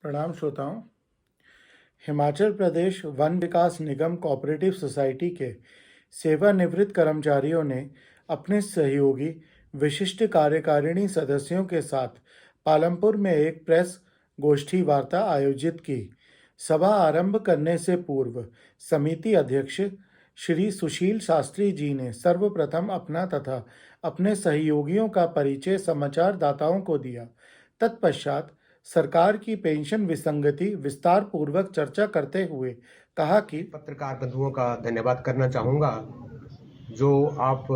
प्रणाम श्रोताओं। हिमाचल प्रदेश वन विकास निगम cooperative society के सेवानिवृत्त कर्मचारियों ने अपने सहयोगी विशिष्ट कार्यकारिणी सदस्यों के साथ पालमपुर में एक प्रेस गोष्ठी वार्ता आयोजित की। सभा आरंभ करने से पूर्व समिति अध्यक्ष श्री सुशील शास्त्री जी ने सर्वप्रथम अपना तथा अपने सहयोगियों का परिचय समाचार दाताओं को दिया। तत्पश्चात सरकार की पेंशन विसंगति विस्तार पूर्वक चर्चा करते हुए कहा कि पत्रकार बंधुओं का धन्यवाद करना चाहूँगा जो आप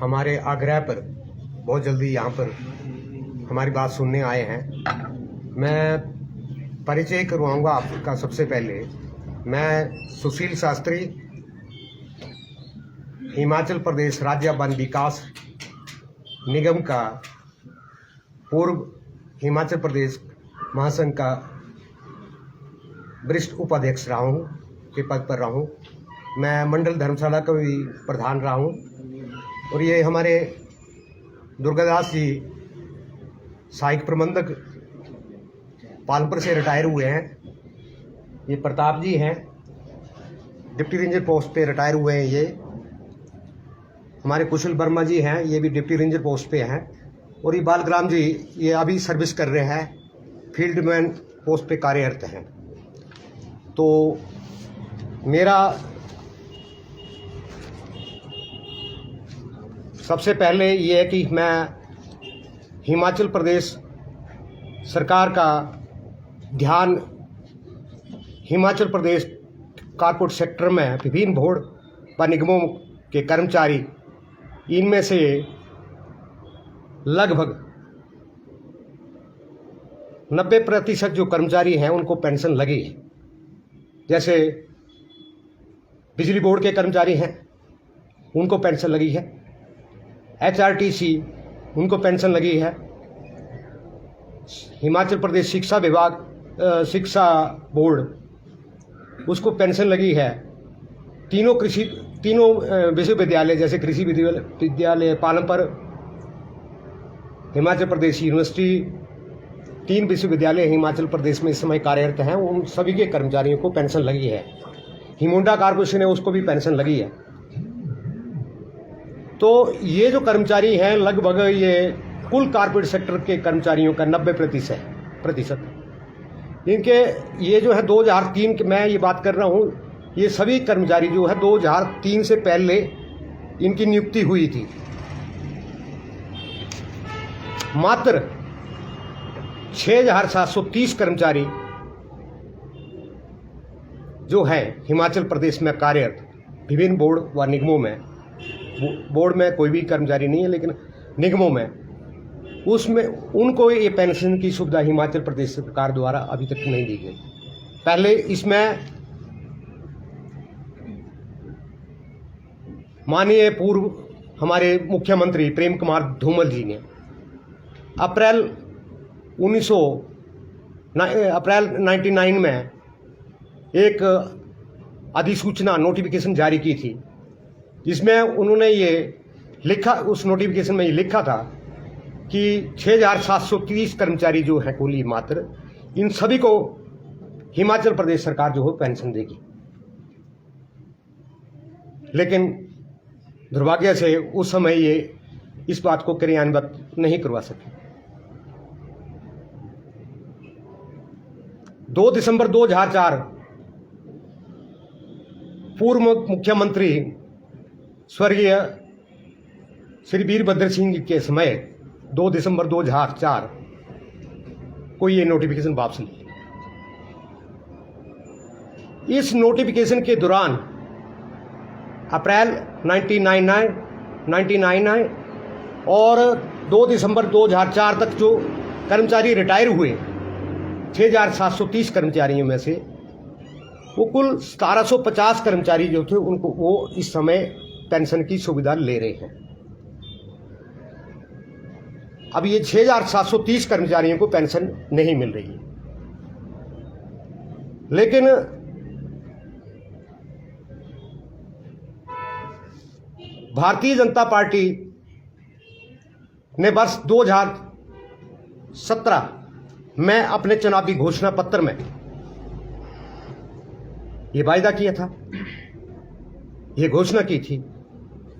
हमारे आग्रह पर बहुत जल्दी यहाँ पर हमारी बात सुनने आए हैं। मैं परिचय करवाऊँगा आपका। सबसे पहले मैं सुशील शास्त्री, हिमाचल प्रदेश राज्य वन विकास निगम का पूर्व हिमाचल प्रदेश महासंघ का वरिष्ठ उपाध्यक्ष रहा हूँ, के पद पर रहा हूँ। मैं मंडल धर्मशाला का भी प्रधान रहा हूँ। और ये हमारे दुर्गादास जी सहायक प्रबंधक पालमपुर से रिटायर हुए हैं। ये प्रताप जी हैं, डिप्टी रेंजर पोस्ट पे रिटायर हुए हैं। ये हमारे कुशल वर्मा जी हैं, ये भी डिप्टी रेंजर पोस्ट पे हैं। और ये बालग्राम जी, ये अभी सर्विस कर रहे हैं, फील्ड मैन पोस्ट पे कार्यरत हैं। तो मेरा सबसे पहले ये है कि मैं हिमाचल प्रदेश सरकार का ध्यान हिमाचल प्रदेश कॉर्पोरेट सेक्टर में विभिन्न बोर्ड व निगमों के कर्मचारी, इनमें से लगभग 90% जो कर्मचारी हैं उनको पेंशन लगी है। जैसे बिजली बोर्ड के कर्मचारी हैं, उनको पेंशन लगी है। HRTC, उनको पेंशन लगी है। हिमाचल प्रदेश शिक्षा विभाग शिक्षा बोर्ड, उसको पेंशन लगी है। तीनों विश्वविद्यालय, जैसे कृषि विद्यालय पालमपुर, हिमाचल प्रदेश यूनिवर्सिटी, 3 विश्वविद्यालय हिमाचल प्रदेश में इस समय कार्यरत हैं। उन सभी के कर्मचारियों को पेंशन लगी है। हिमुंडा कॉर्पोरेशन है, उसको भी पेंशन लगी है। तो ये जो कर्मचारी हैं, लगभग ये कुल कॉर्पोरेट सेक्टर के कर्मचारियों का 90% इनके ये जो है 2003 के, मैं ये बात कर रहा हूँ, ये सभी कर्मचारी जो है 2003 से पहले इनकी नियुक्ति हुई थी। मात्र 6730 कर्मचारी जो हैं हिमाचल प्रदेश में कार्यरत विभिन्न बोर्ड व निगमों में, बोर्ड में कोई भी कर्मचारी नहीं है लेकिन निगमों में, उसमें उनको ये पेंशन की सुविधा हिमाचल प्रदेश सरकार द्वारा अभी तक नहीं दी गई। पहले इसमें माननीय पूर्व हमारे मुख्यमंत्री प्रेम कुमार धूमल जी ने अप्रैल 1999 में एक अधिसूचना नोटिफिकेशन जारी की थी, जिसमें उन्होंने ये लिखा, उस नोटिफिकेशन में ये लिखा था कि 6730 कर्मचारी जो हैं कुल मात्र, इन सभी को हिमाचल प्रदेश सरकार जो है पेंशन देगी। लेकिन दुर्भाग्य से उस समय ये इस बात को क्रियान्वित नहीं करवा सके। 2 दिसंबर 2004 पूर्व मुख्यमंत्री स्वर्गीय श्री वीरभद्र सिंह के समय 2 दिसंबर 2004 को ये नोटिफिकेशन वापस ली। इस नोटिफिकेशन के दौरान अप्रैल 1999 और 2 दिसंबर 2004 तक जो कर्मचारी रिटायर हुए, 6730 कर्मचारियों में से वो कुल 1750 कर्मचारी जो थे उनको वो इस समय पेंशन की सुविधा ले रहे हैं। अब ये 6730 कर्मचारियों को पेंशन नहीं मिल रही है। लेकिन भारतीय जनता पार्टी ने वर्ष 2017 मैं अपने चुनावी घोषणा पत्र में ये वायदा किया था, ये घोषणा की थी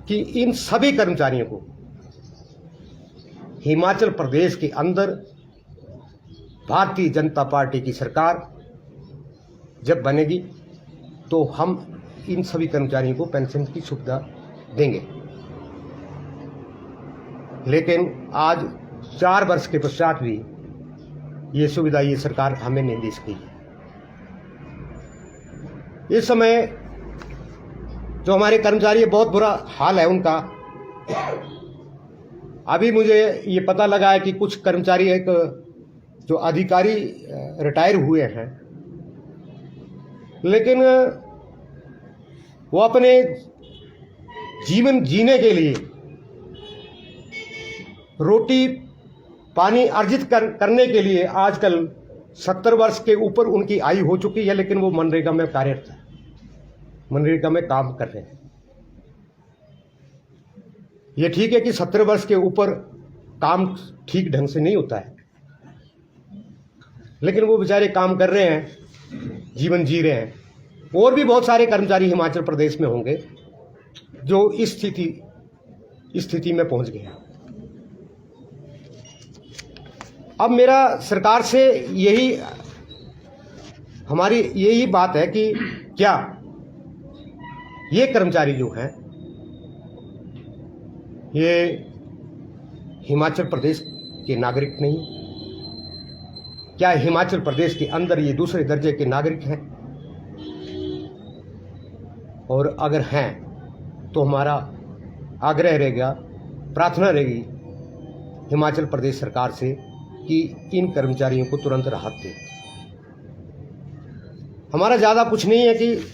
कि इन सभी कर्मचारियों को हिमाचल प्रदेश के अंदर भारतीय जनता पार्टी की सरकार जब बनेगी तो हम इन सभी कर्मचारियों को पेंशन की सुविधा देंगे। लेकिन आज 4 वर्ष के पश्चात भी ये सुविधा ये सरकार हमें नहीं दे सकी। इस समय जो हमारे कर्मचारी, बहुत बुरा हाल है उनका। अभी मुझे ये पता लगा है कि कुछ कर्मचारी, एक जो अधिकारी रिटायर हुए हैं, लेकिन वो अपने जीवन जीने के लिए रोटी पानी अर्जित करने के लिए आजकल 70 वर्ष के ऊपर उनकी आयु हो चुकी है, लेकिन वो मनरेगा में कार्यरत है, मनरेगा में काम कर रहे हैं। ये ठीक है कि 70 वर्ष के ऊपर काम ठीक ढंग से नहीं होता है, लेकिन वो बेचारे काम कर रहे हैं, जीवन जी रहे हैं। और भी बहुत सारे कर्मचारी हिमाचल प्रदेश में होंगे जो इस स्थिति में पहुंच गए। अब मेरा सरकार से हमारी यही बात है कि क्या ये कर्मचारी जो हैं ये हिमाचल प्रदेश के नागरिक नहीं? क्या हिमाचल प्रदेश के अंदर ये दूसरे दर्जे के नागरिक हैं? और अगर हैं तो हमारा आग्रह रहेगा, प्रार्थना रहेगी हिमाचल प्रदेश सरकार से कि इन कर्मचारियों को तुरंत राहत दें। हमारा ज़्यादा कुछ नहीं है कि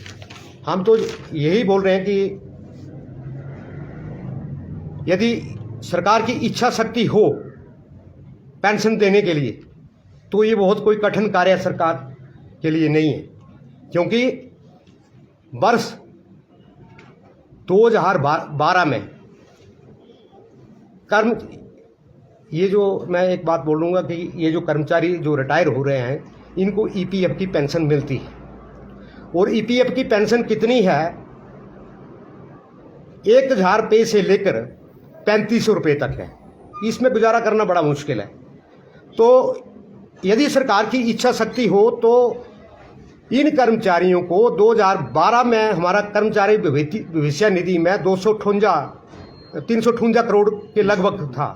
हम तो यही बोल रहे हैं कि यदि सरकार की इच्छा शक्ति हो पेंशन देने के लिए तो ये बहुत कोई कठिन कार्य सरकार के लिए नहीं है, क्योंकि वर्ष 2012 में ये जो मैं एक बात बोलूँगा कि ये जो कर्मचारी जो रिटायर हो रहे हैं इनको ईपीएफ की पेंशन मिलती है, और ईपीएफ की पेंशन कितनी है? 1000 रुपये से लेकर 3500 रुपये तक है। इसमें गुजारा करना बड़ा मुश्किल है। तो यदि सरकार की इच्छा शक्ति हो तो इन कर्मचारियों को 2012 में हमारा कर्मचारी भविष्य निधि में 358 करोड़ के लगभग था।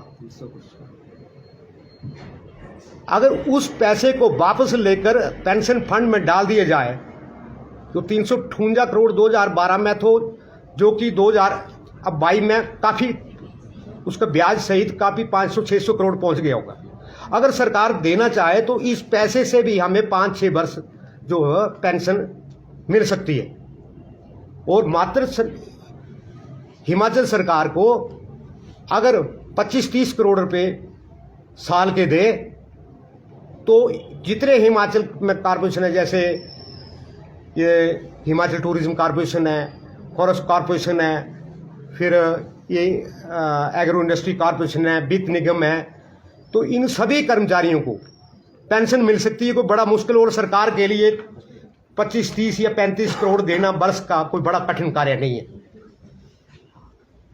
अगर उस पैसे को वापस लेकर पेंशन फंड में डाल दिया जाए तो 358 करोड़ 2012 में तो, जो कि 2022 में काफ़ी उसका ब्याज सहित काफ़ी 500-600 करोड़ पहुंच गया होगा। अगर सरकार देना चाहे तो इस पैसे से भी हमें 5-6 वर्ष जो पेंशन मिल सकती है। और मात्र हिमाचल सरकार को अगर 25-30 करोड़ रुपए साल के दे तो जितने हिमाचल में कॉरपोरेशन है, जैसे ये हिमाचल टूरिज्म कॉरपोरेशन है, फॉरेस्ट कॉरपोरेशन है, फिर ये एग्रो इंडस्ट्री कॉरपोरेशन है, वित्त निगम है, तो इन सभी कर्मचारियों को पेंशन मिल सकती है। कोई बड़ा मुश्किल और सरकार के लिए 25-30 या 35 करोड़ देना वर्ष का कोई बड़ा कठिन कार्य नहीं है।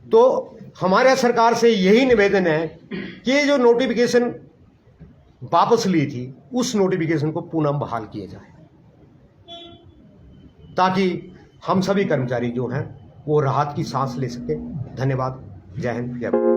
तो हमारे सरकार से यही निवेदन है कि जो नोटिफिकेशन वापस ली थी उस नोटिफिकेशन को पुनः बहाल किया जाए, ताकि हम सभी कर्मचारी जो हैं वो राहत की सांस ले सके। धन्यवाद। जय हिंद, जय भारत।